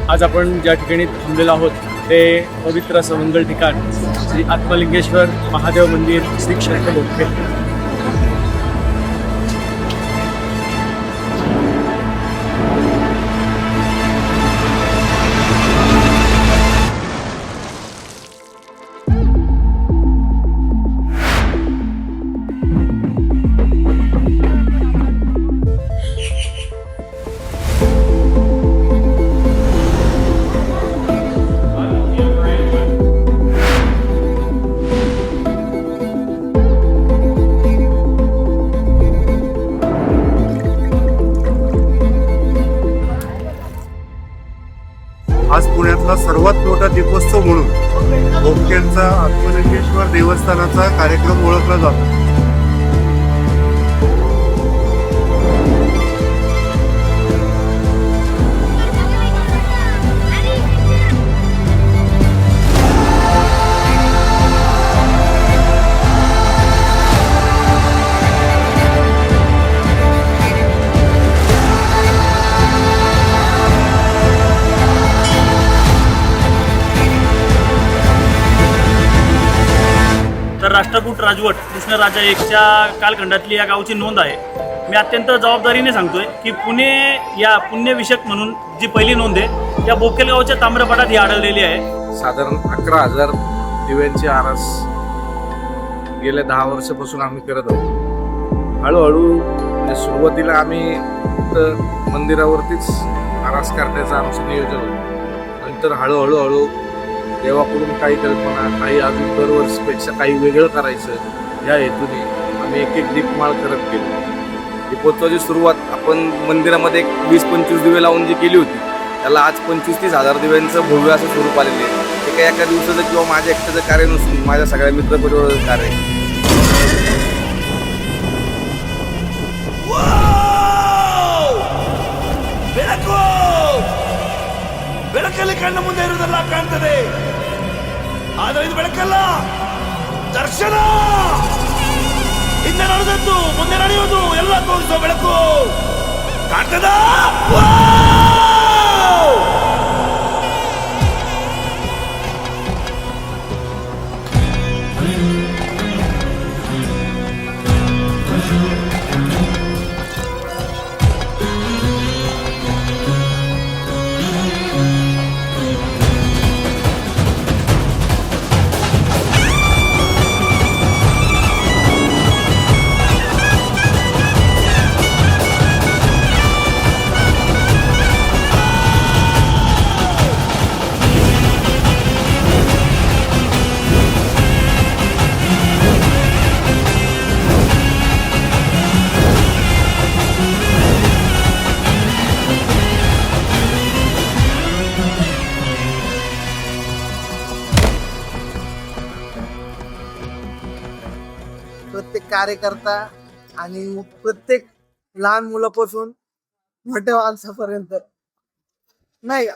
आज आपण ज्या ठिकाणी थांबलेलो आहोत ते पवित्र असं मंगल ठिकाण श्री आत्मलिंगेश्वर महादेव मंदिर श्री क्षेत्र बोधके. आज पुण्यातला सर्वात मोठा दीपोत्सव म्हणून बोधकेंचा आत्मलिंगेश्वर देवस्थानाचा कार्यक्रम ओळखला जातो. तर राष्ट्रकूट राजवट कृष्णराजा एकच्या कालखंडातली या गावची नोंद आहे. मी अत्यंत जबाबदारीने सांगतोय की पुणे या पुण्यविषयक म्हणून जी पहिली नोंद आहे या बोकेल गावच्या ताम्रपटात ही आढळलेली आहे. साधारण 11,000 दिव्यांची आरास गेल्या 10 वर्षापासून आम्ही करत आहोत. हळूहळू म्हणजे सुरुवातीला आम्ही फक्त मंदिरावरतीच आरास करण्याचं आमचं नियोजन होतं. नंतर हळूहळू देवाकडून काही कल्पना, काही अजून दरवर्षीपेक्षा काही वेगळं करायचं या हेतूने आम्ही एक एक दीपमाळ करत गेलो. दीपोत्सवाची सुरुवात आपण मंदिरामध्ये 20-25 दिवे लावून जी केली होती त्याला आज 25-30 हजार दिव्यांचं भव्य असं स्वरूप आलेले आहे. ते काही एका दिवसाचं किंवा माझ्या एकट्याचं कार्य नसून माझ्या सगळ्या मित्रपरिवाराचं कार्य आहे. ಬೆಳಕಲ್ಲಿ ಕಣ್ಣ ಮುಂದೆ ಇರುವುದೆಲ್ಲ ಕಾಣ್ತದೆ, ಆದರೆ ಇದು ಬೆಳಕಲ್ಲ, ದರ್ಶನ. ಹಿಂದೆ ನಡೆದದ್ದು ಮುಂದೆ ನಡೆಯುವುದು ಎಲ್ಲ ತೋರಿಸೋ ಬೆಳಕು ಕಾಣ್ತದ. प्रत्येक कार्यकर्ता आणि प्रत्येक लहान मुलापासून मोठ्या माणसापर्यंत नाही